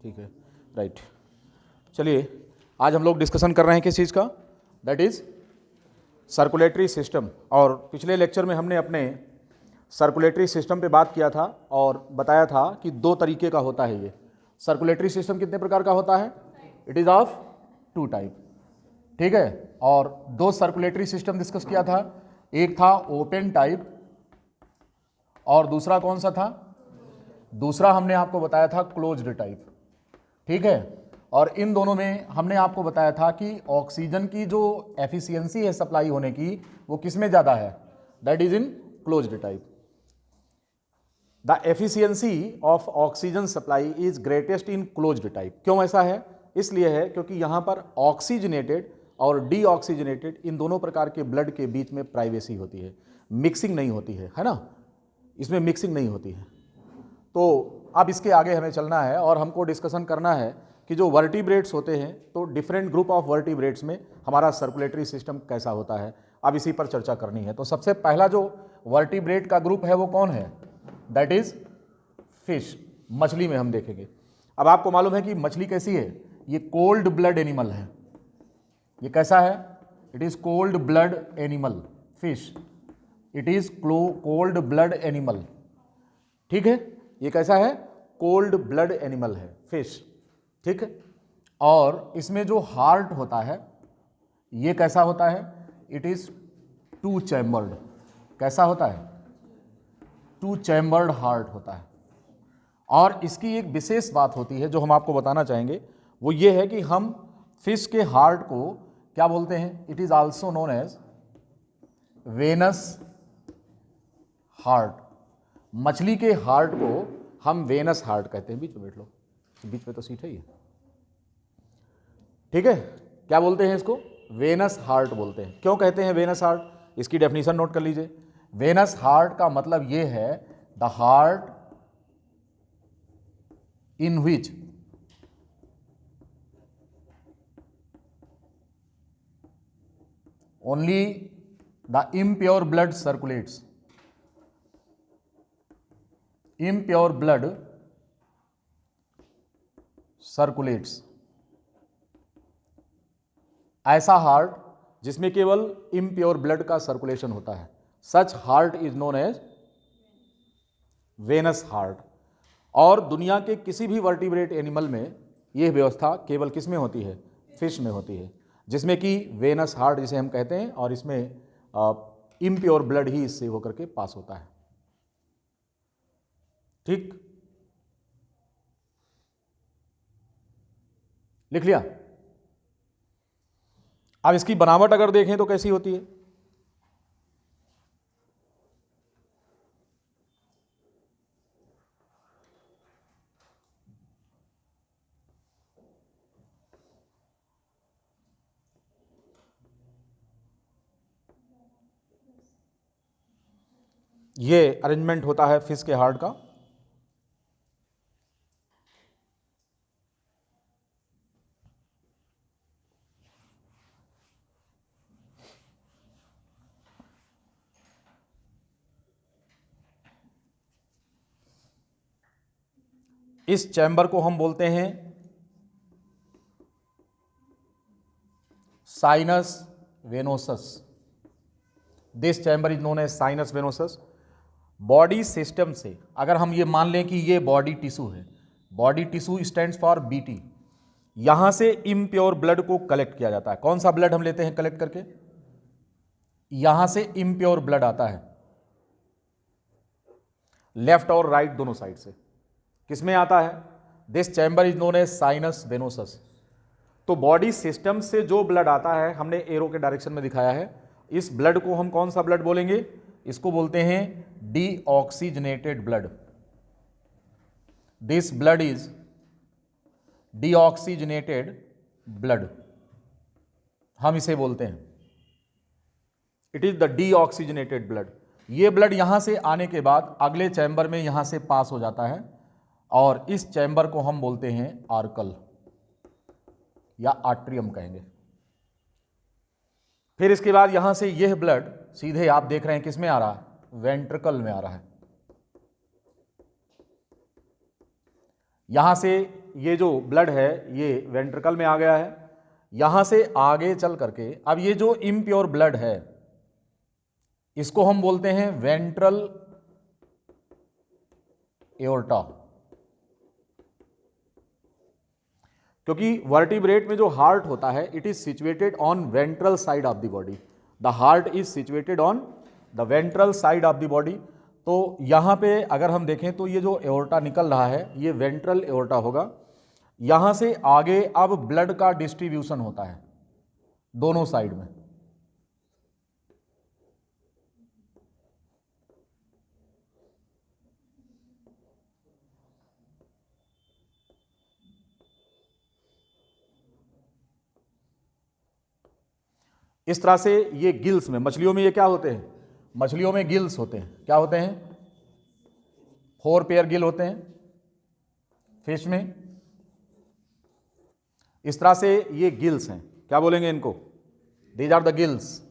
ठीक है, राइट। चलिए, आज हम लोग डिस्कशन कर रहे हैं किस चीज़ का, दैट इज़ सर्कुलेटरी सिस्टम। और पिछले लेक्चर में हमने अपने सर्कुलेटरी सिस्टम पे बात किया था और बताया था कि दो तरीके का होता है ये सर्कुलेटरी सिस्टम। कितने प्रकार का होता है? It is of two type, ठीक है। और दो सर्कुलेटरी सिस्टम डिस्कस किया था, एक था ओपन टाइप और दूसरा कौन सा था? दूसरा हमने आपको बताया था क्लोज्ड टाइप, ठीक है। और इन दोनों में हमने आपको बताया था कि ऑक्सीजन की जो एफिशिएंसी है सप्लाई होने की, वो किस में ज़्यादा है? That is in closed type. The efficiency of oxygen supply is greatest in closed type. क्यों ऐसा है? इसलिए है क्योंकि यहाँ पर ऑक्सीजनेटेड और डीऑक्सीजनेटेड इन दोनों प्रकार के ब्लड के बीच में प्राइवेसी होती है, मिक्सिंग नहीं होती है ना, इसमें मिक्सिंग नहीं होती है। तो अब इसके आगे हमें चलना है और हमको डिस्कशन करना है कि जो वर्टिब्रेट्स होते हैं, तो डिफरेंट ग्रुप ऑफ वर्टिब्रेट्स में हमारा सर्कुलेटरी सिस्टम कैसा होता है, अब इसी पर चर्चा करनी है। तो सबसे पहला जो वर्टिब्रेट का ग्रुप है वो कौन है? दैट इज फिश, मछली में हम देखेंगे। अब आपको मालूम है कि मछली कैसी है? ये कोल्ड ब्लड एनिमल है। ये कैसा है? It is cold blood animal, fish. It is cold blood animal, ठीक है। ये कैसा है? कोल्ड ब्लड एनिमल है, फिश, ठीक है। और इसमें जो हार्ट होता है, ये कैसा होता है? It is two chambered. कैसा होता है? टू चैम्बर्ड हार्ट होता है। और इसकी एक विशेष बात होती है जो हम आपको बताना चाहेंगे, वो ये है कि हम फिश के हार्ट को क्या बोलते हैं? It is also known as venous heart. मछली के हार्ट को हम वेनस हार्ट कहते हैं। बीच में बैठ लो, बीच में तो सीट है ये, ठीक है। क्या बोलते हैं इसको? वेनस हार्ट बोलते हैं। क्यों कहते हैं वेनस हार्ट? इसकी डेफिनेशन नोट कर लीजिए। वेनस हार्ट का मतलब ये है the heart in which only the impure blood circulates. Impure blood circulates, ऐसा हार्ट जिसमें केवल इम्प्योर ब्लड का सर्कुलेशन होता है, such heart is known as venous heart. और दुनिया के किसी भी वर्टिब्रेट एनिमल में यह व्यवस्था केवल किस में होती है? फिश में होती है, जिसमें कि वेनस हार्ट जिसे हम कहते हैं, और इसमें इम्प्योर ब्लड ही इससे होकर के पास होता है, ठीक। लिख लिया? अब इसकी बनावट अगर देखें तो कैसी होती है? ये अरेंजमेंट होता है फिश के हार्ट का। इस चैम्बर को हम बोलते हैं sinus venosus. This chamber is known as sinus venosus. Body system से अगर हम ये मान लें कि ये बॉडी टिश्यू है, body tissue stands for BT, यहां से इम्प्योर ब्लड को कलेक्ट किया जाता है। कौन सा ब्लड हम लेते हैं कलेक्ट करके? यहां से इम्प्योर ब्लड आता है, लेफ्ट और राइट दोनों साइड से। किसमें आता है? This chamber is known as sinus venosus. तो बॉडी सिस्टम से जो ब्लड आता है, हमने एरो के डायरेक्शन में दिखाया है, इस ब्लड को हम कौन सा ब्लड बोलेंगे? इसको बोलते हैं deoxygenated blood. This blood is deoxygenated blood, हम इसे बोलते हैं, it is the deoxygenated blood. ये ब्लड यहां से आने के बाद अगले चैम्बर में यहां से पास हो जाता है, और इस चैम्बर को हम बोलते हैं आर्कल या आर्ट्रियम कहेंगे। फिर इसके बाद यहां से यह ब्लड सीधे आप देख रहे हैं किस में आ रहा है? वेंट्रिकल में आ रहा है। यहां से ये जो ब्लड है ये वेंट्रिकल में आ गया है, यहां से आगे चल करके अब ये जो इम्प्योर ब्लड है इसको हम बोलते हैं वेंट्रल एओर्टा, क्योंकि वर्टिब्रेट में जो हार्ट होता है it is situated on ventral side of the body, the heart is situated on the ventral side of the body. तो यहां पे अगर हम देखें तो ये जो एओर्टा निकल रहा है ये वेंट्रल एओर्टा होगा, यहां से आगे अब ब्लड का डिस्ट्रीब्यूशन होता है दोनों साइड में। इस तरह से ये गिल्स में, मछलियों में ये क्या होते हैं, मछलियों में गिल्स होते हैं, क्या होते हैं, 4 पेयर गिल होते हैं फिश में। इस तरह से ये गिल्स हैं, क्या बोलेंगे इनको, दीज आर द गिल्स,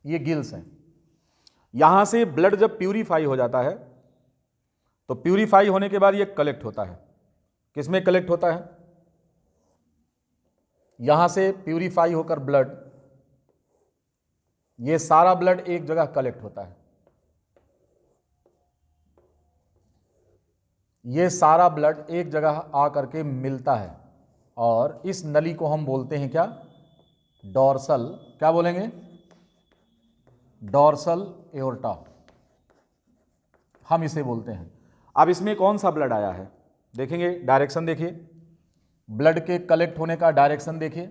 ये गिल्स हैं। यहां से ब्लड जब प्यूरिफाई हो जाता है तो प्यूरिफाई होने के बाद ये कलेक्ट होता है, किसमें कलेक्ट होता है, यहां से प्यूरिफाई होकर ब्लड, ये सारा ब्लड एक जगह कलेक्ट होता है, ये सारा ब्लड एक जगह आकर के मिलता है और इस नली को हम बोलते हैं क्या, डॉर्सल, क्या बोलेंगे, डॉर्सल एओर्टा हम इसे बोलते हैं। अब इसमें कौन सा ब्लड आया है देखेंगे, डायरेक्शन देखिए, ब्लड के कलेक्ट होने का डायरेक्शन देखिए,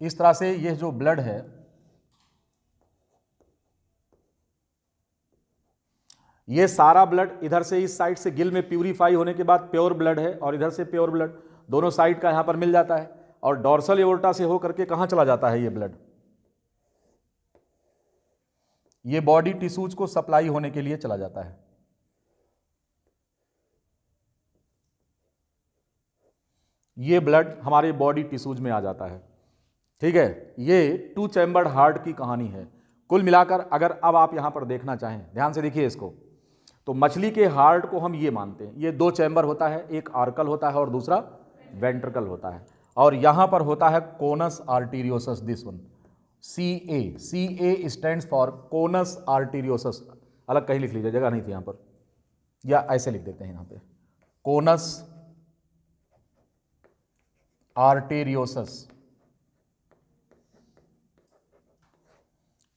इस तरह से यह जो ब्लड है ये सारा ब्लड इधर से इस साइड से गिल में प्यूरिफाई होने के बाद प्योर ब्लड है और इधर से प्योर ब्लड, दोनों साइड का यहां पर मिल जाता है और डॉर्सल एओर्टा से होकर के कहां चला जाता है ये ब्लड, ये बॉडी टिश्यूज को सप्लाई होने के लिए चला जाता है। ये ब्लड हमारे बॉडी टिश्यूज में आ जाता है, ठीक है। ये 2 चैम्बर्ड हार्ट की कहानी है। कुल मिलाकर अगर अब आप यहां पर देखना चाहें, ध्यान से देखिए इसको, तो मछली के हार्ट को हम ये मानते हैं, ये 2 चैम्बर होता है, एक आर्कल होता है और दूसरा वेंट्रिकल होता है, और यहां पर होता है conus arteriosus, this one CA stands for conus arteriosus, अलग कहीं लिख लीजिए, जगह नहीं थी यहां पर, या ऐसे लिख देते हैं यहां पे, कोनस आर्टेरियोसस,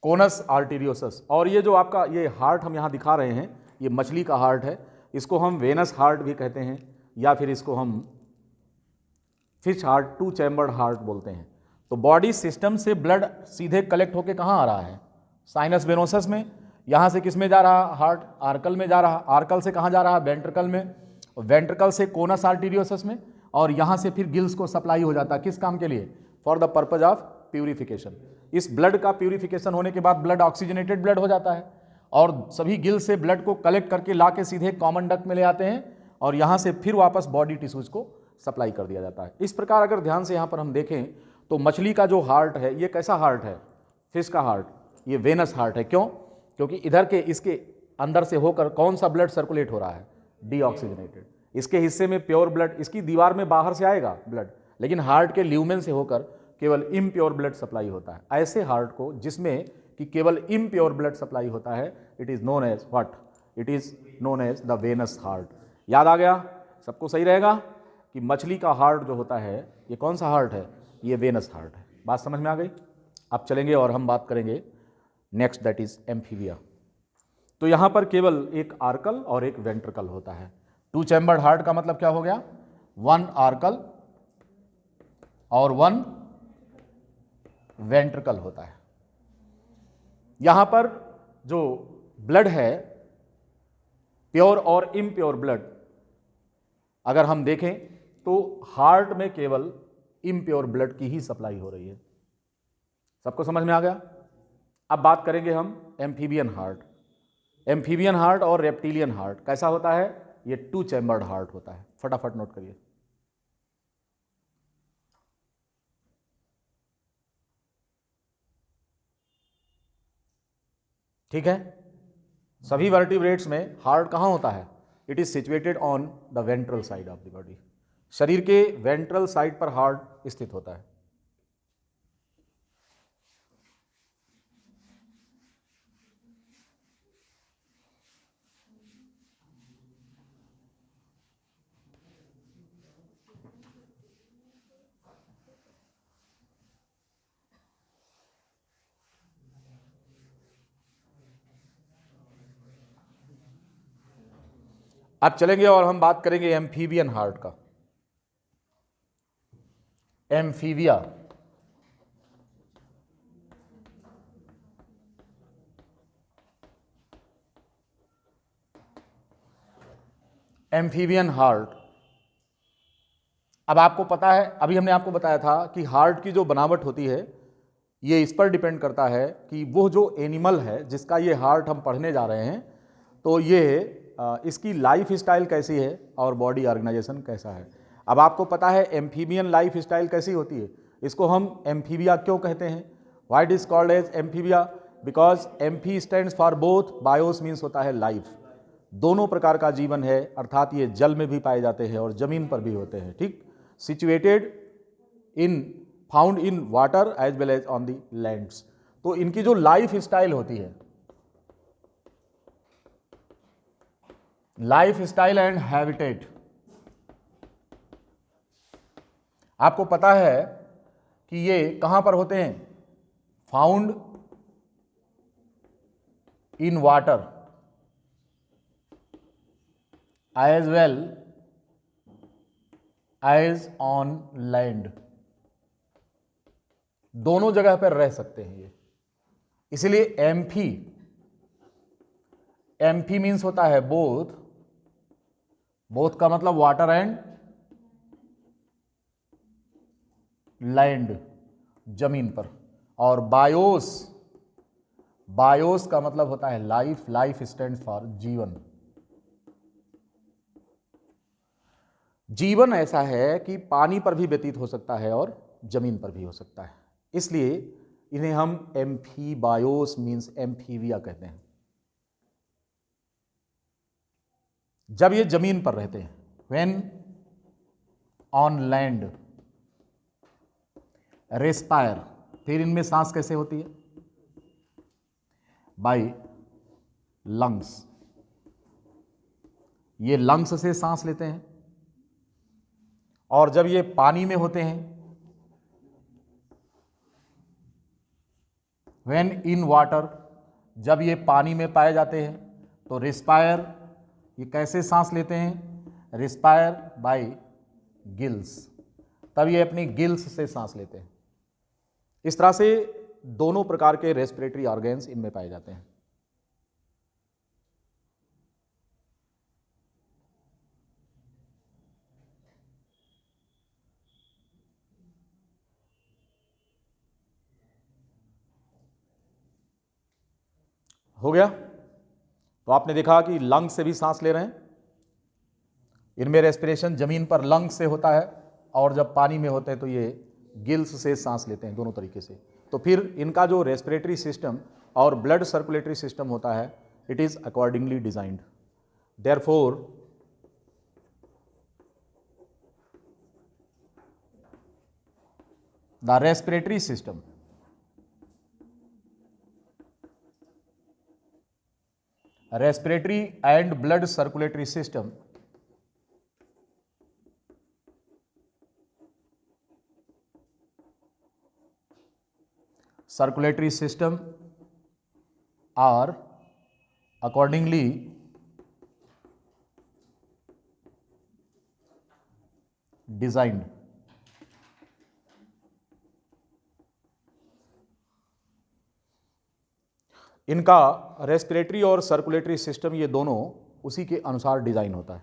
कोनस आर्टेरियोसस। और ये जो आपका ये हार्ट हम यहां दिखा रहे हैं ये मछली का हार्ट है, इसको हम वेनस हार्ट भी कहते हैं या फिर इसको हम फिश हार्ट, 2 चैम्बर्ड हार्ट बोलते हैं। तो बॉडी सिस्टम से ब्लड सीधे कलेक्ट होके कहां आ रहा है, साइनस वेनोसस में, यहां से किस में जा रहा, हार्ट आर्कल में जा रहा, आर्कल से कहां जा रहा, वेंट्रिकल में, वेंट्रिकल से कोनस आर्टेरियोसस में, और यहां से फिर गिल्स को सप्लाई हो जाता है, किस काम के लिए, for the purpose of purification. इस ब्लड का प्यूरिफिकेशन होने के बाद ब्लड ऑक्सीजनेटेड ब्लड हो जाता है और सभी गिल से ब्लड को कलेक्ट करके ला के सीधे कॉमन डक्ट में ले आते हैं और यहां से फिर वापस बॉडी टिश्यूज को सप्लाई कर दिया जाता है। इस प्रकार अगर ध्यान से यहां पर हम देखें तो मछली का जो हार्ट है ये कैसा हार्ट है, फिश का हार्ट, ये वेनस हार्ट है। क्यों, क्योंकि इधर के इसके अंदर से होकर कौन सा ब्लड सर्कुलेट हो रहा है, डीऑक्सीजनेटेड, इसके हिस्से में प्योर ब्लड, इसकी दीवार में बाहर से आएगा ब्लड, लेकिन हार्ट के ल्यूमेन से होकर केवल इम्प्योर ब्लड सप्लाई होता है। ऐसे हार्ट को जिसमें कि केवल इम्प्योर ब्लड सप्लाई होता है, it is known as what, it is known as the venous heart. याद आ गया, सबको सही रहेगा कि मछली का हार्ट जो होता है ये कौन सा हार्ट है, ये वेनस हार्ट है। बात समझ में आ गई। अब चलेंगे और हम बात करेंगे नेक्स्ट, दैट इज एम्फीबिया। तो यहां पर केवल एक आर्कल और एक वेंट्रिकल होता है। 2 चैम्बर्ड हार्ट का मतलब क्या हो गया, 1 आर्कल और 1 वेंट्रिकल होता है। यहां पर जो ब्लड है, प्योर और इम्प्योर ब्लड अगर हम देखें तो हार्ट में केवल इम्प्योर ब्लड की ही सप्लाई हो रही है। सबको समझ में आ गया। अब बात करेंगे हम एम्फीबियन हार्ट। एम्फीबियन हार्ट और रेप्टिलियन हार्ट कैसा होता है, ये 2 चैम्बर्ड हार्ट होता है। फटाफट नोट करिए। ठीक है, सभी वर्टिब्रेट्स में हार्ट कहाँ होता है? It is situated on the ventral side of the body. शरीर के वेंट्रल साइड पर हार्ट स्थित होता है। अब चलेंगे और हम बात करेंगे एम्फीबियन हार्ट का। Amphibia, amphibian heart. अब आपको पता है, अभी हमने आपको बताया था कि हार्ट की जो बनावट होती है ये इस पर डिपेंड करता है कि वो जो एनिमल है जिसका ये हार्ट हम पढ़ने जा रहे हैं, तो ये इसकी लाइफ स्टाइल कैसी है और बॉडी ऑर्गेनाइजेशन कैसा है। अब आपको पता है एम्फीबियन लाइफ स्टाइल कैसी होती है। इसको हम एम्फीबिया क्यों कहते हैं? Why it is called as amphibia? Because amphi stands for both, bios means होता है लाइफ, दोनों प्रकार का जीवन है, अर्थात ये जल में भी पाए जाते हैं और जमीन पर भी होते हैं। ठीक, situated in found in water as well as on the lands. तो इनकी जो लाइफ स्टाइल होती है, लाइफ स्टाइल एंड हैबिटेट, आपको पता है कि ये कहां पर होते हैं? Found in water as well as on land, दोनों जगह पर रह सकते हैं ये। इसलिए एम्फी, एम्फी मीन्स होता है बोथ, बोथ का मतलब वाटर एंड लैंड, जमीन पर। और बायोस, बायोस का मतलब होता है लाइफ, लाइफ स्टैंड्स फॉर जीवन। जीवन ऐसा है कि पानी पर भी व्यतीत हो सकता है और जमीन पर भी हो सकता है, इसलिए इन्हें हम एम्फीबायोस मीन्स एम्फीबिया कहते हैं। जब ये जमीन पर रहते हैं, व्हेन ऑन लैंड, रेस्पायर, फिर इनमें सांस कैसे होती है? बाय लंग्स, ये लंग्स से सांस लेते हैं। और जब ये पानी में होते हैं, व्हेन इन वाटर, जब ये पानी में पाए जाते हैं, तो रेस्पायर, ये कैसे सांस लेते हैं? रेस्पायर बाय गिल्स, तब ये अपनी गिल्स से सांस लेते हैं। इस तरह से दोनों प्रकार के रेस्पिरेटरी ऑर्गन्स इनमें पाए जाते हैं। हो गया? तो आपने देखा कि लंग्स से भी सांस ले रहे हैं। इनमें रेस्पिरेशन जमीन पर लंग्स से होता है और जब पानी में होते हैं तो ये गिल्स से सांस लेते हैं, दोनों तरीके से। तो फिर इनका जो रेस्पिरेटरी सिस्टम और ब्लड सर्कुलेटरी सिस्टम होता है, it is accordingly designed. Therefore the respiratory system, respiratory and blood circulatory system are accordingly designed। इनका रेस्पिरेटरी और सर्कुलेटरी सिस्टम ये दोनों उसी के अनुसार डिजाइन होता है।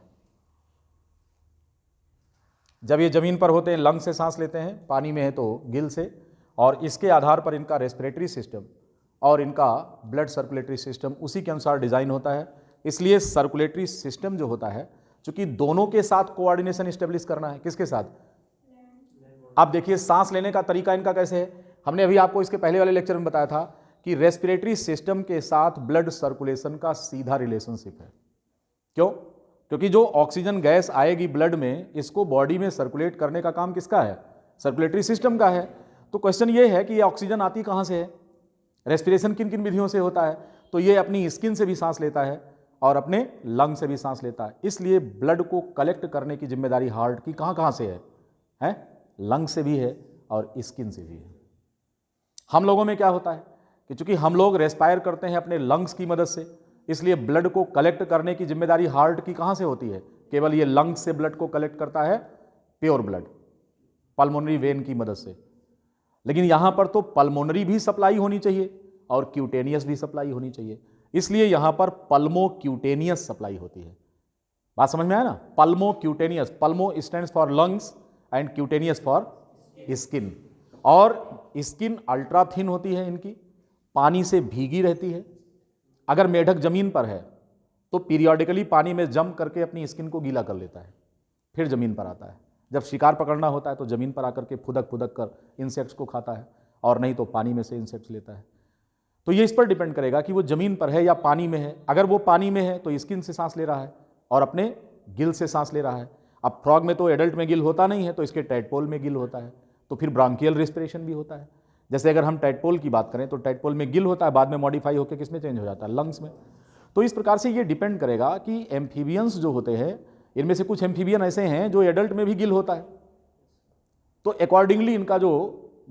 जब ये जमीन पर होते हैं लंग से सांस लेते हैं, पानी में है तो गिल से, और इसके आधार पर इनका रेस्पिरेटरी सिस्टम और इनका ब्लड सर्कुलेटरी सिस्टम उसी के अनुसार डिजाइन होता है। इसलिए सर्कुलेटरी सिस्टम जो होता है, चूंकि दोनों के साथ कोऑर्डिनेशन स्टेब्लिश करना है, किसके साथ? आप देखिए सांस लेने का तरीका इनका कैसे है। हमने अभी आपको इसके पहले वाले लेक्चर में बताया था कि रेस्पिरेटरी सिस्टम के साथ ब्लड सर्कुलेशन का सीधा रिलेशनशिप है। क्यों? क्योंकि जो ऑक्सीजन गैस आएगी ब्लड में, इसको बॉडी में सर्कुलेट करने का काम किसका है? सर्कुलेटरी सिस्टम का है। तो क्वेश्चन ये है कि ये ऑक्सीजन आती कहाँ से है? रेस्पिरेशन किन किन विधियों से होता है? तो ये अपनी स्किन से भी सांस लेता है और अपने लंग से भी सांस लेता है। इसलिए ब्लड को कलेक्ट करने की जिम्मेदारी हार्ट की कहाँ से है? लंग से भी है और स्किन से भी है। हम लोगों में क्या होता है कि चूंकि हम लोग रेस्पायर करते हैं अपने लंग्स की मदद से, इसलिए ब्लड को कलेक्ट करने की जिम्मेदारी हार्ट की कहाँ से होती है? केवल ये लंग्स से ब्लड को कलेक्ट करता है, प्योर ब्लड, पल्मोनरी वेन की मदद से। लेकिन यहां पर तो पल्मोनरी भी सप्लाई होनी चाहिए और क्यूटेनियस भी सप्लाई होनी चाहिए, इसलिए यहां पर पल्मो क्यूटेनियस सप्लाई होती है। बात समझ में आया ना? Pulmo cutaneous, pulmo stands for lungs and cutaneous for skin. और स्किन अल्ट्रा थिन होती है इनकी, पानी से भीगी रहती है। अगर मेढक जमीन पर है तो पीरियोडिकली पानी में जम करके अपनी स्किन को गीला कर लेता है, फिर जमीन पर आता है। जब शिकार पकड़ना होता है तो जमीन पर आकर के फुदक फुदक कर इंसेक्ट्स को खाता है, और नहीं तो पानी में से इंसेक्ट्स लेता है। तो ये इस पर डिपेंड करेगा कि वो जमीन पर है या पानी में है। अगर वो पानी में है तो स्किन से सांस ले रहा है और अपने गिल से सांस ले रहा है। अब फ्रॉग में तो एडल्ट में गिल होता नहीं है, तो इसके टैडपोल में गिल होता है, तो फिर ब्रांकियल रेस्पिरेशन भी होता है। जैसे अगर हम टैडपोल की बात करें तो टैडपोल में गिल होता है, बाद में मॉडिफाई होकर किसमें चेंज हो जाता है? लंग्स में। तो इस प्रकार से ये डिपेंड करेगा कि एम्फीबियंस जो होते हैं, इनमें से कुछ एम्फीबियन ऐसे हैं जो एडल्ट में भी गिल होता है, तो अकॉर्डिंगली इनका जो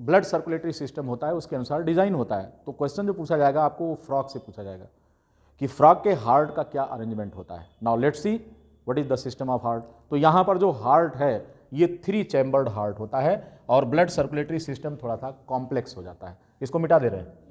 ब्लड सर्कुलेटरी सिस्टम होता है उसके अनुसार डिजाइन होता है। तो क्वेश्चन जो पूछा जाएगा आपको वो फ्रॉग से पूछा जाएगा कि फ्रॉग के हार्ट का क्या अरेंजमेंट होता है। Now let's see what is the system of heart. तो यहां पर जो हार्ट है ये 3 चैम्बर्ड हार्ट होता है और ब्लड सर्कुलेटरी सिस्टम थोड़ा सा कॉम्प्लेक्स हो जाता है। इसको मिटा दे रहे हैं।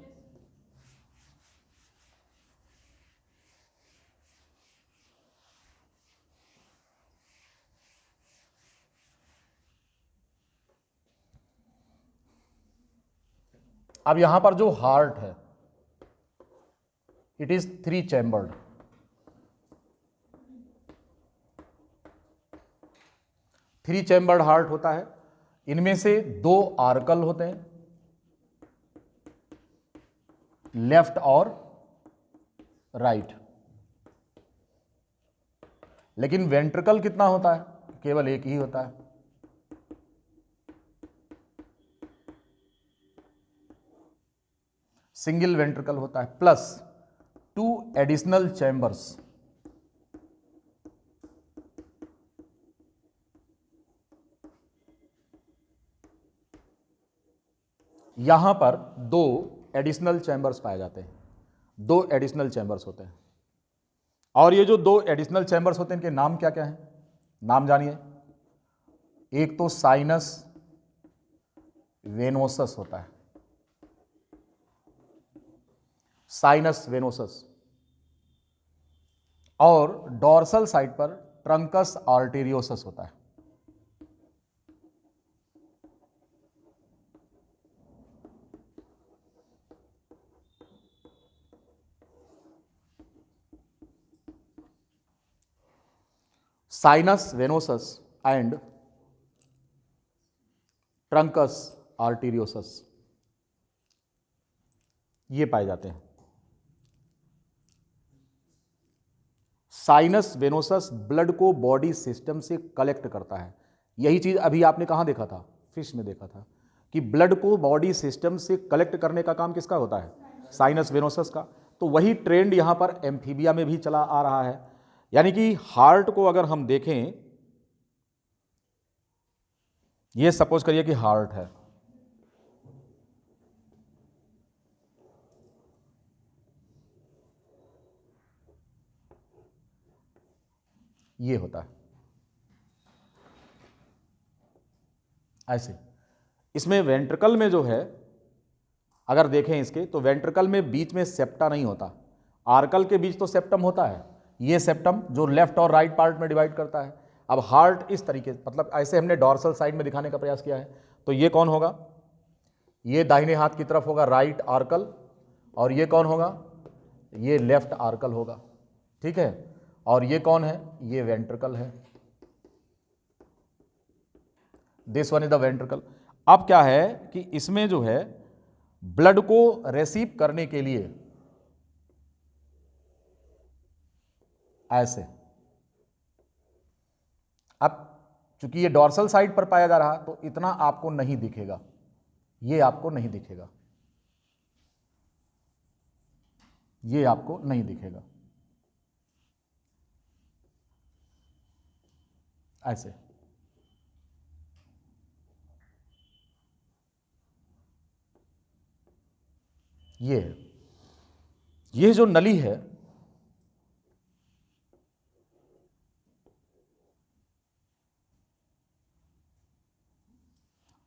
अब यहां पर जो हार्ट है it is 3 chambered. 3 chambered heart होता है। इनमें से 2 आर्कल होते हैं, लेफ्ट और राइट। लेकिन वेंट्रिकल कितना होता है? केवल एक ही होता है। सिंगल वेंट्रिकल होता है, प्लस 2 एडिशनल चैम्बर्स। यहां पर 2 एडिशनल चैम्बर्स पाए जाते हैं। 2 एडिशनल चैम्बर्स होते हैं। और ये जो 2 एडिशनल चैम्बर्स होते हैं इनके नाम क्या क्या हैं? नाम जानिए। एक तो साइनस वेनोसस होता है, साइनस वेनोसस, और डॉर्सल साइड पर ट्रंकस आर्टेरियोसस होता है। Sinus venosus and trunks arteriosus ये पाए जाते हैं। साइनस वेनोसस ब्लड को बॉडी सिस्टम से कलेक्ट करता है। यही चीज अभी आपने कहां देखा था? फिश में देखा था कि ब्लड को बॉडी सिस्टम से कलेक्ट करने का काम किसका होता है? साइनस वेनोसस का। तो वही ट्रेंड यहां पर एम्फीबिया में भी चला आ रहा है। यानी कि हार्ट को अगर हम देखें, ये सपोज करिए कि हार्ट है, ये होता है ऐसे। इसमें वेंट्रिकल में जो है अगर देखें इसके, तो वेंट्रिकल में बीच में सेप्टा नहीं होता। आर्कल के बीच तो सेप्टम होता है, ये सेप्टम जो लेफ्ट और राइट पार्ट में डिवाइड करता है। अब हार्ट इस तरीके, मतलब ऐसे हमने डॉर्सल साइड में दिखाने का प्रयास किया है। तो ये कौन होगा? ये दाहिने हाथ की तरफ होगा राइट आर्कल, और ये कौन होगा? ये लेफ्ट आर्कल होगा। ठीक है। और ये कौन है? ये वेंट्रिकल है। This one is the ventricle. अब क्या है कि इसमें जो है ब्लड को रिसीव करने के लिए ऐसे। अब चूंकि ये डॉर्सल साइड पर पाया जा रहा तो इतना आपको नहीं दिखेगा, ये आपको नहीं दिखेगा, ये आपको नहीं दिखेगा, ऐसे। ये है, ये जो नली है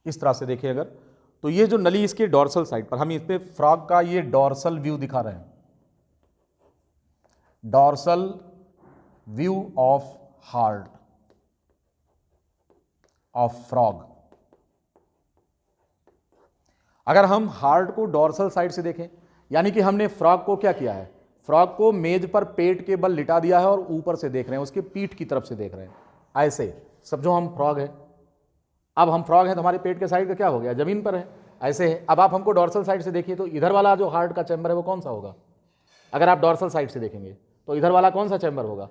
इस तरह से देखिए अगर, तो ये जो नली इसके डॉर्सल साइड पर, हम इस पे फ्रॉग का ये डॉर्सल व्यू दिखा रहे हैं, dorsal view of heart of frog. अगर हम हार्ट को डॉर्सल साइड से देखें, यानी कि हमने फ्रॉग को क्या किया है, फ्रॉग को मेज पर पेट के बल लिटा दिया है और ऊपर से देख रहे हैं, उसके पीठ की तरफ से देख रहे हैं, ऐसे समझो हम फ्रॉग है। अब हम फ्रॉग हैं तो हमारे पेट के साइड का क्या हो गया, जमीन पर है, ऐसे है। अब आप हमको डॉर्सल साइड से देखिए तो इधर वाला जो हार्ट का चैम्बर है वो कौन सा होगा, अगर आप डॉर्सल साइड से देखेंगे तो इधर वाला कौन सा चैम्बर होगा,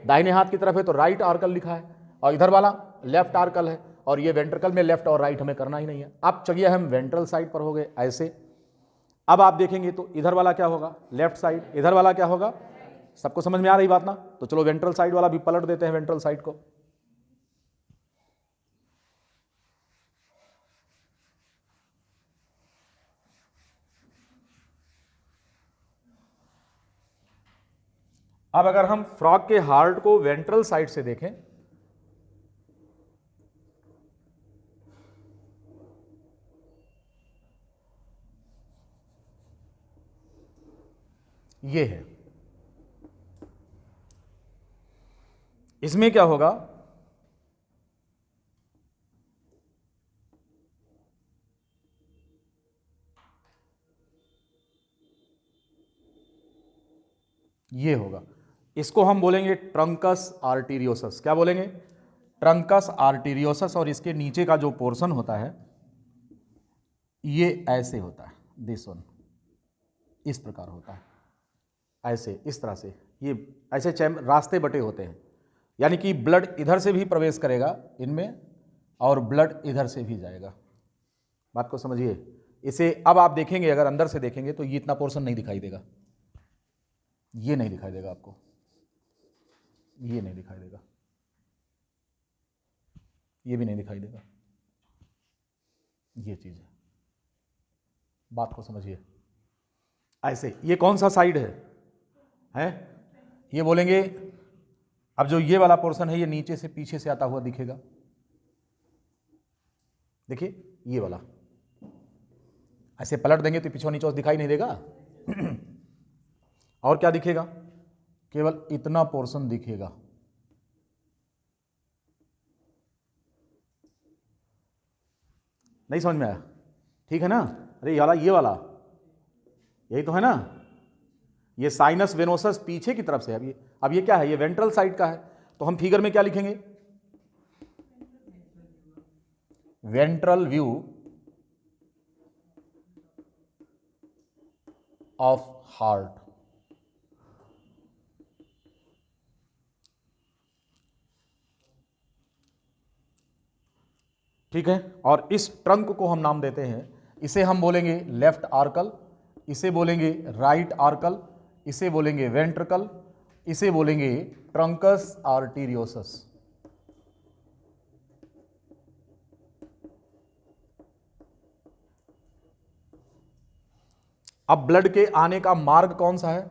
दाहिने हाथ की तरफ है तो राइट आर्कल लिखा है, और इधर वाला लेफ्ट आर्कल है, और ये वेंट्रिकल में लेफ्ट और राइट हमें करना ही नहीं है। अब चलिए हम वेंट्रल साइड पर हो गए ऐसे। अब आप देखेंगे तो इधर वाला क्या होगा, लेफ्ट साइड, इधर वाला क्या होगा, सबको समझ में आ रही बात ना। तो चलो वेंट्रल साइड वाला भी पलट देते हैं, वेंट्रल साइड को। अब अगर हम फ्रॉग के हार्ट को वेंट्रल साइड से देखें, ये है, इसमें क्या होगा, ये होगा, इसको हम बोलेंगे ट्रंकस आर्टीरियोसस। क्या बोलेंगे, ट्रंकस आर्टीरियोसस। और इसके नीचे का जो पोर्शन होता है ये ऐसे होता है, दिस वन, इस प्रकार होता है, ऐसे, इस तरह से। ये ऐसे रास्ते बटे होते हैं, यानी कि ब्लड इधर से भी प्रवेश करेगा इनमें और ब्लड इधर से भी जाएगा। बात को समझिए। इसे अब आप देखेंगे, अगर अंदर से देखेंगे तो ये इतना पोर्शन नहीं दिखाई देगा, ये नहीं दिखाई देगा आपको, ये नहीं दिखाई देगा, ये भी नहीं दिखाई देगा, ये चीज है। बात को समझिए ऐसे। ये कौन सा साइड है, ये बोलेंगे। अब जो ये वाला पोर्शन है ये नीचे से पीछे से आता हुआ दिखेगा, देखिए ये वाला, ऐसे पलट देंगे तो पिछवा नीचे दिखाई नहीं देगा। और क्या दिखेगा, केवल इतना पोर्शन दिखेगा, नहीं समझ में आया, ठीक है ना। अरे ये वाला यही तो है ना, ये साइनस वेनोसस पीछे की तरफ से है। अब ये क्या है, ये वेंट्रल साइड का है, तो हम फिगर में क्या लिखेंगे, वेंट्रल व्यू ऑफ हार्ट। ठीक है। और इस ट्रंक को हम नाम देते हैं, इसे हम बोलेंगे लेफ्ट आर्कल, इसे बोलेंगे राइट आर्कल, इसे बोलेंगे वेंट्रिकल, इसे बोलेंगे ट्रंकस आर्टीरियोसस। अब ब्लड के आने का मार्ग कौन सा है,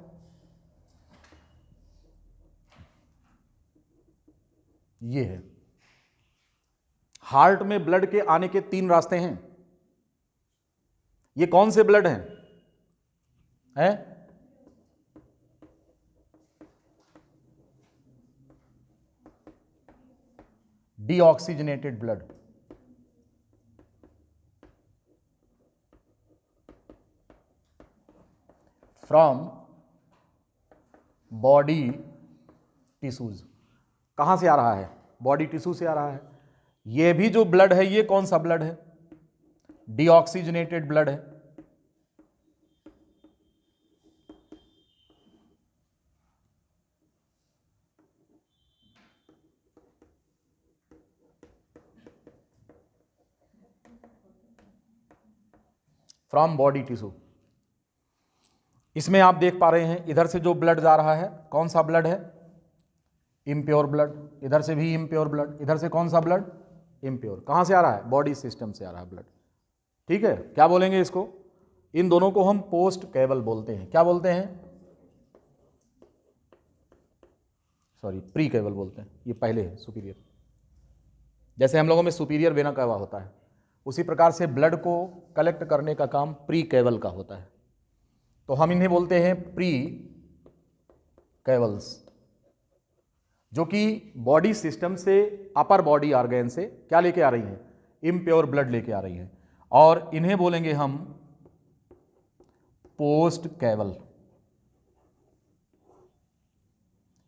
ये है। हार्ट में ब्लड के आने के 3 रास्ते हैं। ये कौन से ब्लड हैं? Deoxygenated blood, from body tissues. कहां से आ रहा है, बॉडी टिश्यू से आ रहा है। ये भी जो ब्लड है ये कौन सा ब्लड है, डीऑक्सीजनेटेड ब्लड है। From body tissue. इसमें आप देख पा रहे हैं इधर से जो ब्लड जा रहा है कौन सा ब्लड है? Impure blood. इधर से भी इम्प्योर ब्लड। इधर से कौन सा ब्लड? इम्प्योर। कहाँ से आ रहा है? बॉडी सिस्टम से आ रहा है ब्लड। ठीक है, क्या बोलेंगे इसको? इन दोनों को हम पोस्ट कैवल बोलते हैं। क्या बोलते हैं? सॉरी, प्री कैवल बोलते हैं। ये पहले है सुपीरियर। जैसे हम लोगों में सुपीरियर वेना कैवा होता है, उसी प्रकार से ब्लड को कलेक्ट करने का काम प्री कैवल का होता है। तो हम इन्हें बोलते हैं प्री कैवल्स, जो कि बॉडी सिस्टम से अपर बॉडी ऑर्गन से क्या लेके आ रही हैं? इम्प्योर ब्लड लेके आ रही हैं। और इन्हें बोलेंगे हम पोस्ट कैवल।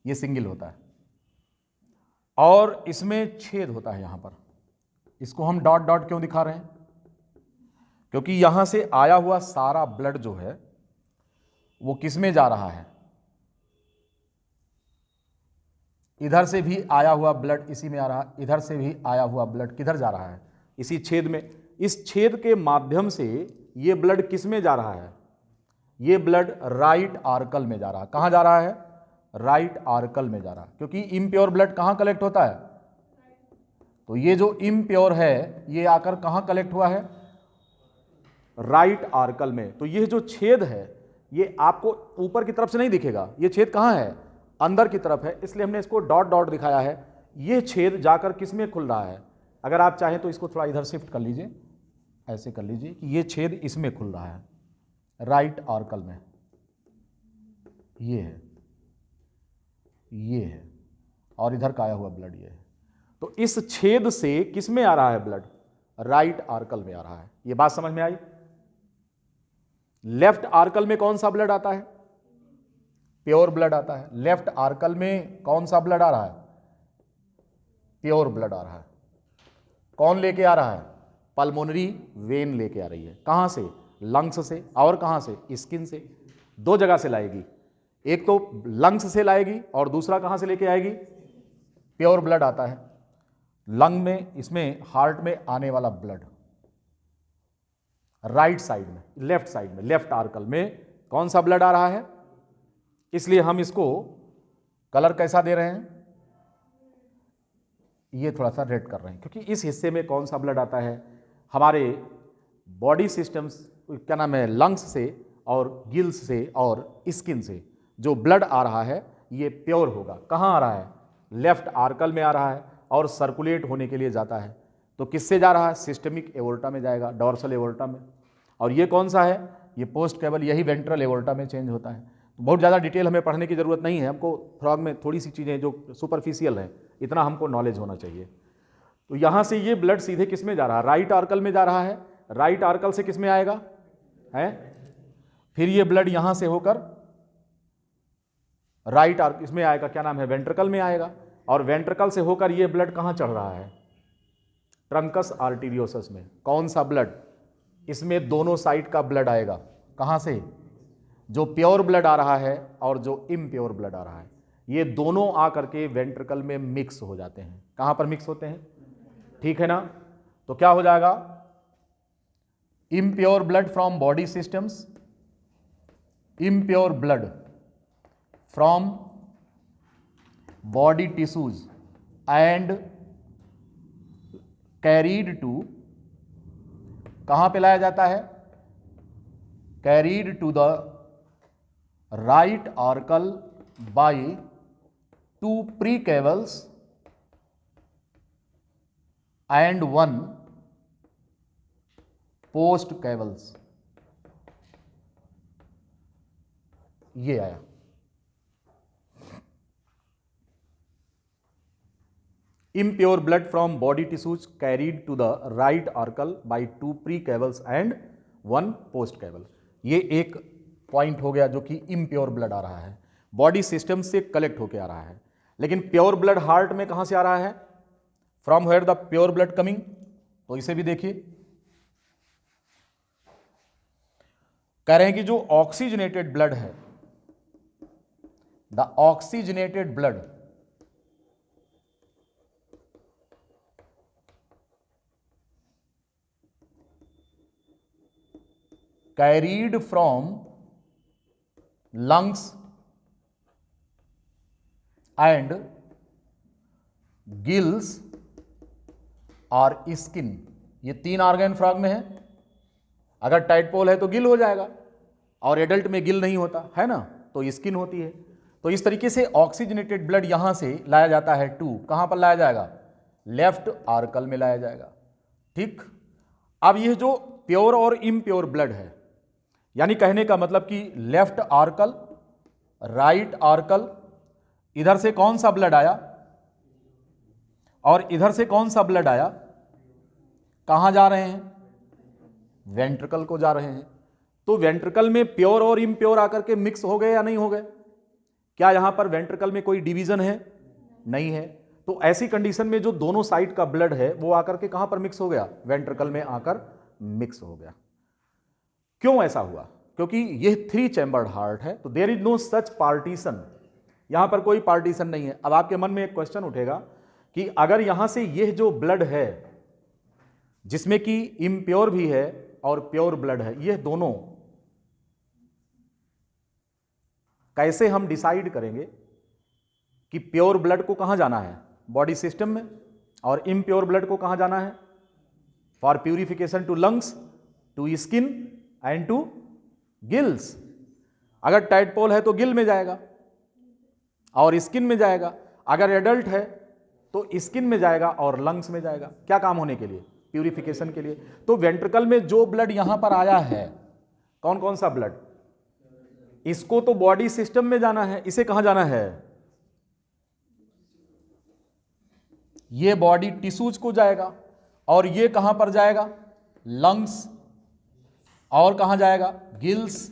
ये सिंगल होता है और इसमें छेद होता है यहां पर। इसको हम डॉट डॉट क्यों दिखा रहे हैं? क्योंकि यहां से आया हुआ सारा ब्लड जो है वो किस में जा रहा है? इधर से भी आया हुआ ब्लड इसी में आ रहा है, इधर से भी आया हुआ ब्लड किधर जा रहा है? इसी छेद में। इस छेद के माध्यम से ये ब्लड किस में जा रहा है? ये ब्लड राइट आर्कल में जा रहा है। कहां जा रहा है? राइट आर्कल में जा रहा है। क्योंकि इम्प्योर ब्लड कहां कलेक्ट होता है? तो ये जो इम्प्योर है ये आकर कहां कलेक्ट हुआ है? राइट आर्कल में। तो ये जो छेद है ये आपको ऊपर की तरफ से नहीं दिखेगा। ये छेद कहां है? अंदर की तरफ है, इसलिए हमने इसको डॉट डॉट दिखाया है। ये छेद जाकर किस में खुल रहा है? अगर आप चाहें तो इसको थोड़ा इधर शिफ्ट कर लीजिए, ऐसे कर लीजिए कि ये छेद इसमें खुल रहा है, राइट आर्कल में। ये है, ये है, और इधर का आया हुआ ब्लड ये है। तो इस छेद से किस में आ रहा है ब्लड? राइट आर्कल में आ रहा है। ये बात समझ में आई? लेफ्ट आर्कल में कौन सा ब्लड आता है? प्योर ब्लड आता है। लेफ्ट आर्कल में कौन सा ब्लड आ रहा है? प्योर ब्लड आ रहा है। कौन लेके आ रहा है? पल्मोनरी वेन लेके आ रही है। कहां से? लंग्स से। और कहां से? स्किन से। दो जगह से लाएगी, एक तो लंग्स से लाएगी और दूसरा कहां से लेके आएगी? प्योर ब्लड आता है लंग में, इसमें हार्ट में आने वाला ब्लड राइट साइड में, लेफ्ट साइड में, लेफ्ट आर्कल में कौन सा ब्लड आ रहा है? इसलिए हम इसको कलर कैसा दे रहे हैं? ये थोड़ा सा रेड कर रहे हैं, क्योंकि इस हिस्से में कौन सा ब्लड आता है? हमारे बॉडी सिस्टम्स, क्या नाम है, लंग्स से और गिल्स से और स्किन से जो ब्लड आ रहा है ये प्योर होगा। कहाँ आ रहा है? लेफ्ट आर्कल में आ रहा है और सर्कुलेट होने के लिए जाता है। तो किससे जा रहा है? सिस्टमिक एवोर्टा में जाएगा, डॉर्सल एवोर्टा में। और ये कौन सा है? ये पोस्ट कैवल, यही वेंट्रल एवोर्टा में चेंज होता है। तो बहुत ज़्यादा डिटेल हमें पढ़ने की ज़रूरत नहीं है, हमको फ्रॉग में थोड़ी सी चीज़ें जो सुपरफिशियल हैं इतना हमको नॉलेज होना चाहिए। तो यहाँ से ये ब्लड सीधे किस में जा रहा है? राइट आर्कल में जा रहा है। राइट आर्कल से किस में आएगा? है, फिर ये ब्लड यहाँ से होकर राइट आर्क इसमें आएगा, क्या नाम है, वेंट्रिकल में आएगा। और वेंट्रिकल से होकर ये ब्लड कहाँ चढ़ रहा है? ट्रंकस आर्टीरियोसस में। कौन सा ब्लड? इसमें दोनों साइड का ब्लड आएगा। कहाँ से? जो प्योर ब्लड आ रहा है और जो इम्प्योर ब्लड आ रहा है, ये दोनों आकर के वेंट्रिकल में मिक्स हो जाते हैं। कहाँ पर मिक्स होते हैं? ठीक है ना? तो क्या हो जाएगा? Impure blood from body systems, impure blood from body tissues and carried to, कहां पे लाया जाता है? Carried to the right auricle by two precavals and one postcavals. ये आया। Impure blood from body tissues carried to the right arcal by 2 pre-cavals and 1 post-caval। ये एक point हो गया जो कि इम्प्योर ब्लड आ रहा है, बॉडी सिस्टम से कलेक्ट होकर आ रहा है। लेकिन प्योर ब्लड हार्ट में कहां से आ रहा है? From where the pure blood coming? तो इसे भी देखिए, कह रहे हैं कि जो ऑक्सीजनेटेड ब्लड है, the oxygenated blood carried from lungs and gills और स्किन। ये 3 ऑर्गन फ्रॉग में है। अगर टाइडपोल है तो गिल हो जाएगा, और एडल्ट में गिल नहीं होता है ना, तो स्किन होती है। तो इस तरीके से ऑक्सीजनेटेड ब्लड यहां से लाया जाता है टू, कहां पर लाया जाएगा? लेफ्ट आर्कल में लाया जाएगा। ठीक। अब यह जो प्योर और इम्प्योर ब्लड है, यानी कहने का मतलब कि लेफ्ट आर्कल, राइट आर्कल, इधर से कौन सा ब्लड आया और इधर से कौन सा ब्लड आया, कहां जा रहे हैं? वेंट्रिकल को जा रहे हैं। तो वेंट्रिकल में प्योर और इम्प्योर आकर के मिक्स हो गए या नहीं हो गए? क्या यहां पर वेंट्रिकल में कोई डिवीजन है? नहीं है। तो ऐसी कंडीशन में जो दोनों साइड का ब्लड है वो आकर के कहां पर मिक्स हो गया? वेंट्रिकल में आकर मिक्स हो गया। क्यों ऐसा हुआ? क्योंकि यह 3 चैम्बर्ड हार्ट है, तो there is no such partition. यहां पर कोई पार्टीशन नहीं है। अब आपके मन में एक क्वेश्चन उठेगा कि अगर यहां से यह जो ब्लड है जिसमें कि इम्प्योर भी है और प्योर ब्लड है, यह दोनों कैसे हम डिसाइड करेंगे कि प्योर ब्लड को कहां जाना है? बॉडी सिस्टम में। और इम्प्योर ब्लड को कहां जाना है? For purification to lungs, to skin and to gills. अगर टाइडपोल है तो गिल में जाएगा और स्किन में जाएगा। अगर एडल्ट है तो स्किन में जाएगा और लंग्स में जाएगा। क्या काम होने के लिए? प्यूरिफिकेशन के लिए। तो वेंट्रिकल में जो ब्लड यहां पर आया है, कौन कौन सा ब्लड? इसको तो बॉडी सिस्टम में जाना है, इसे कहां जाना है? ये बॉडी टिश्यूज को जाएगा, और ये कहां पर जाएगा? लंग्स। और कहां जाएगा? गिल्स।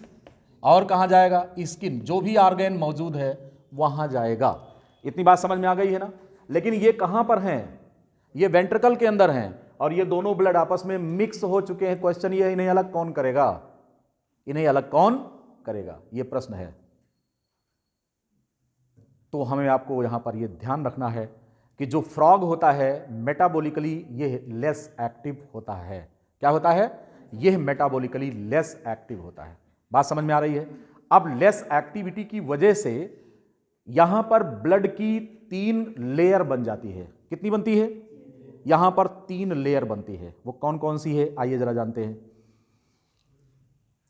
और कहां जाएगा? स्किन। जो भी ऑर्गन मौजूद है वहां जाएगा। इतनी बात समझ में आ गई है ना? लेकिन ये कहां पर हैं? ये वेंट्रिकल के अंदर हैं, और ये दोनों ब्लड आपस में मिक्स हो चुके हैं। क्वेश्चन ये है, इन्हें अलग कौन करेगा? इन्हें अलग कौन करेगा? ये प्रश्न है। तो हमें आपको यहां पर ये ध्यान रखना है कि जो फ्रॉग होता है मेटाबॉलिकली ये लेस एक्टिव होता है। क्या होता है? यह मेटाबॉलिकली लेस एक्टिव होता है। बात समझ में आ रही है? अब लेस एक्टिविटी की वजह से यहां पर ब्लड की 3 लेयर बन जाती है। कितनी बनती है? यहां पर 3 लेयर बनती है। वो कौन कौन सी है आइए जरा जानते हैं।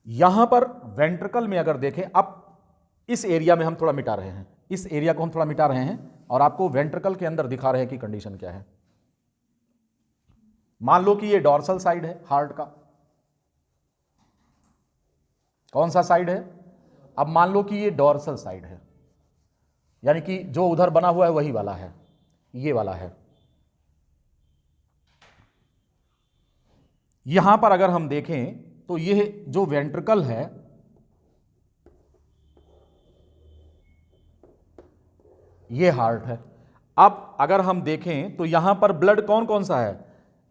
यहां पर वेंट्रिकल में अगर देखें, अब इस एरिया में हम थोड़ा मिटा रहे हैं, इस एरिया को हम थोड़ा मिटा रहे हैं और आपको वेंट्रिकल के अंदर दिखा रहे हैं कि कंडीशन क्या है। मान लो कि ये डॉर्सल साइड है हार्ट का। कौन सा साइड है? अब मान लो कि ये डॉर्सल साइड है, यानी कि जो उधर बना हुआ है वही वाला है, ये वाला है। यहां पर अगर हम देखें तो ये जो वेंट्रिकल है ये हार्ट है। अब अगर हम देखें तो यहां पर ब्लड कौन कौन सा है?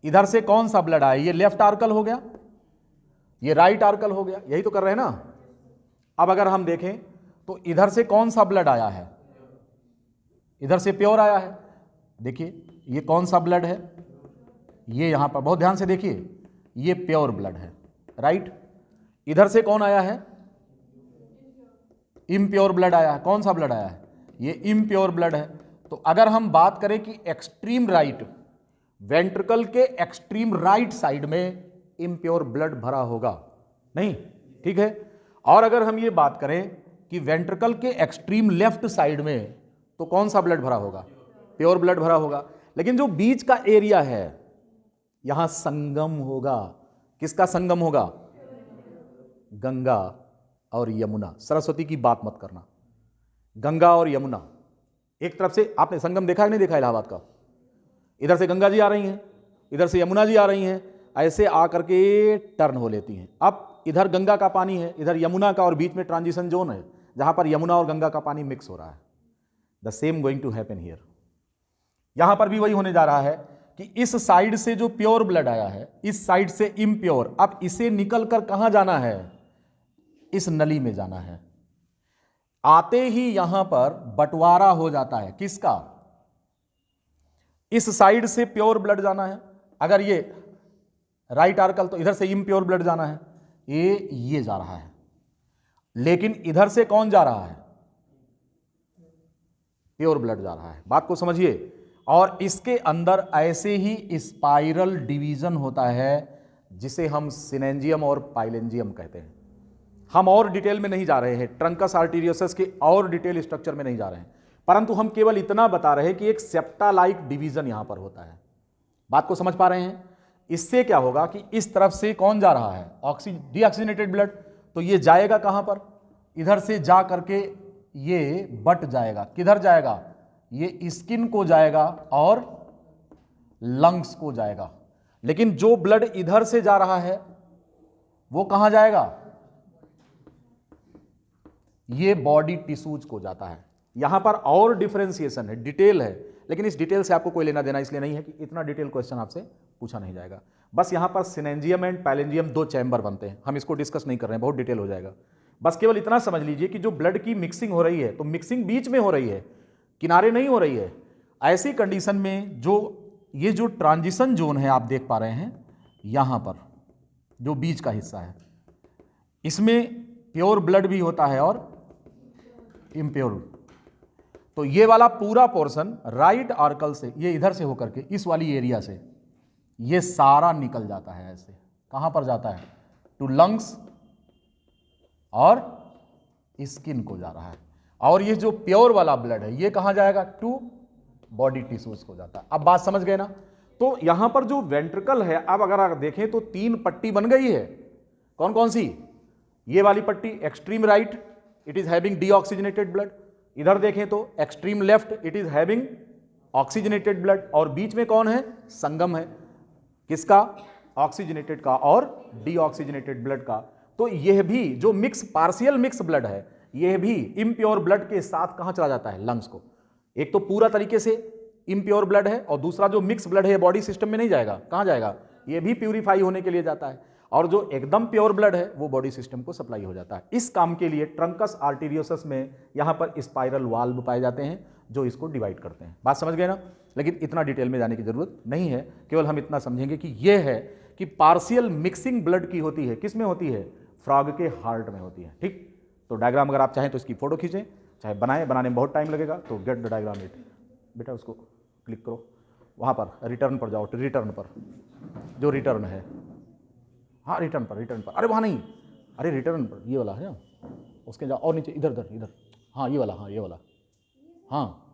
इधर से कौन सा ब्लड आया? ये लेफ्ट आर्कल हो गया, ये राइट आर्कल हो गया, यही तो कर रहे हैं ना। अब अगर हम देखें तो इधर से कौन सा ब्लड आया है? इधर से प्योर आया है। देखिए ये कौन सा ब्लड है? ये यहां पर बहुत ध्यान से देखिए, ये प्योर ब्लड है, राइट। इधर से कौन आया है? इम्प्योर ब्लड आया है। कौन सा ब्लड आया है? ये इम्प्योर ब्लड है। तो अगर हम बात करें कि एक्सट्रीम राइट, वेंट्रिकल के एक्सट्रीम राइट साइड में इम्प्योर ब्लड भरा होगा, नहीं? ठीक है। और अगर हम ये बात करें कि वेंट्रिकल के एक्सट्रीम लेफ्ट साइड में, तो कौन सा ब्लड भरा होगा? प्योर ब्लड भरा होगा। लेकिन जो बीच का एरिया है यहां संगम होगा। किसका संगम होगा? गंगा और यमुना। सरस्वती की बात मत करना। गंगा और यमुना एक तरफ से, आपने संगम देखा है नहीं देखा इलाहाबाद का? इधर से गंगा जी आ रही हैं, इधर से यमुना जी आ रही हैं, ऐसे आकर के टर्न हो लेती हैं। अब इधर गंगा का पानी है, इधर यमुना का, और बीच में ट्रांजिशन जोन है जहां पर यमुना और गंगा का पानी मिक्स हो रहा है। The same going to happen here. यहां पर भी वही होने जा रहा है कि इस साइड से जो प्योर ब्लड आया है, इस साइड से इम्प्योर, अब इसे निकल कर कहां जाना है? इस नली में जाना है। आते ही यहां पर बंटवारा हो जाता है। किसका? इस साइड से प्योर ब्लड जाना है, अगर ये राइट आर्कल, तो इधर से इम्प्योर ब्लड जाना है। ये जा रहा है, लेकिन इधर से कौन जा रहा है? प्योर ब्लड जा रहा है। बात को समझिए। और इसके अंदर ऐसे ही स्पाइरल डिवीजन होता है जिसे हम सिनेंजियम और पाइलेंजियम कहते हैं। हम और डिटेल में नहीं जा रहे हैं, ट्रंकस आर्टेरियोसस के और डिटेल स्ट्रक्चर में नहीं जा रहे हैं, परंतु हम केवल इतना बता रहे हैं कि एक सेप्टा लाइक डिवीजन यहां पर होता है। बात को समझ पा रहे हैं? इससे क्या होगा कि इस तरफ से कौन जा रहा है? Deoxygenated blood. तो ये जाएगा कहां पर? इधर से जा करके ये बट जाएगा। किधर जाएगा? ये स्किन को जाएगा और लंग्स को जाएगा। लेकिन जो ब्लड इधर से जा रहा है वो कहां जाएगा? ये बॉडी टिश्यूज को जाता है। यहां पर और डिफरेंशिएशन है, डिटेल है, लेकिन इस डिटेल से आपको कोई लेना देना इसलिए नहीं है कि इतना डिटेल क्वेश्चन आपसे पूछा नहीं जाएगा। बस यहां पर सिनेंजियम एंड पैलेंजियम दो चैम्बर बनते हैं, हम इसको डिस्कस नहीं कर रहे हैं, बहुत डिटेल हो जाएगा। बस केवल इतना समझ लीजिए कि जो ब्लड की मिक्सिंग हो रही है तो मिक्सिंग बीच में हो रही है, किनारे नहीं हो रही है। ऐसी कंडीशन में ये जो ट्रांजिशन जोन है आप देख पा रहे हैं यहां पर, जो बीच का हिस्सा है, इसमें प्योर ब्लड भी होता है और इम्प्योर। तो ये वाला पूरा पोर्शन राइट आर्कल से, ये इधर से होकर के इस वाली एरिया से ये सारा निकल जाता है। ऐसे कहां पर जाता है? टू लंग्स और स्किन को जा रहा है। और ये जो प्योर वाला ब्लड है ये कहां जाएगा? टू बॉडी टिश्यूज को जाता है। अब बात समझ गए ना? तो यहां पर जो वेंट्रिकल है, अब अगर आप देखें तो 3 पट्टी बन गई है। कौन कौन सी? ये वाली पट्टी extreme right, it is having deoxygenated blood. इधर देखें तो extreme left, it is having oxygenated blood. और बीच में कौन है? संगम है। किसका? ऑक्सीजनेटेड का और डीऑक्सीजनेटेड ब्लड का। तो यह भी जो पार्शियल मिक्स ब्लड है, यह भी इम्प्योर ब्लड के साथ कहां चला जाता है? लंग्स को। एक तो पूरा तरीके से इम्प्योर ब्लड है और दूसरा जो मिक्स ब्लड है बॉडी सिस्टम में नहीं जाएगा। कहां जाएगा? यह भी प्यूरिफाई होने के लिए जाता है। और जो एकदम प्योर ब्लड है वो बॉडी सिस्टम को सप्लाई हो जाता है। इस काम के लिए ट्रंकस आर्टेरियोसस में यहां पर स्पाइरल वाल्व पाए जाते हैं जो इसको डिवाइड करते हैं। बात समझ गए ना? लेकिन इतना डिटेल में जाने की जरूरत नहीं है, केवल हम इतना समझेंगे कि यह है कि पार्शियल मिक्सिंग ब्लड की होती है। किस में होती है? फ्रॉग के हार्ट में होती है। ठीक, तो डायग्राम अगर आप चाहें तो इसकी फोटो खींचें, चाहे बनाने में बहुत टाइम लगेगा तो गेट द डायग्राम इट। बेटा उसको क्लिक करो, वहां पर रिटर्न पर जाओ, रिटर्न पर, जो रिटर्न है, हाँ रिटर्न पर, अरे वहाँ नहीं, अरे रिटर्न पर, ये वाला है ना, उसके जाओ और नीचे, इधर, हाँ ये वाला, हाँ ये वाला, हाँ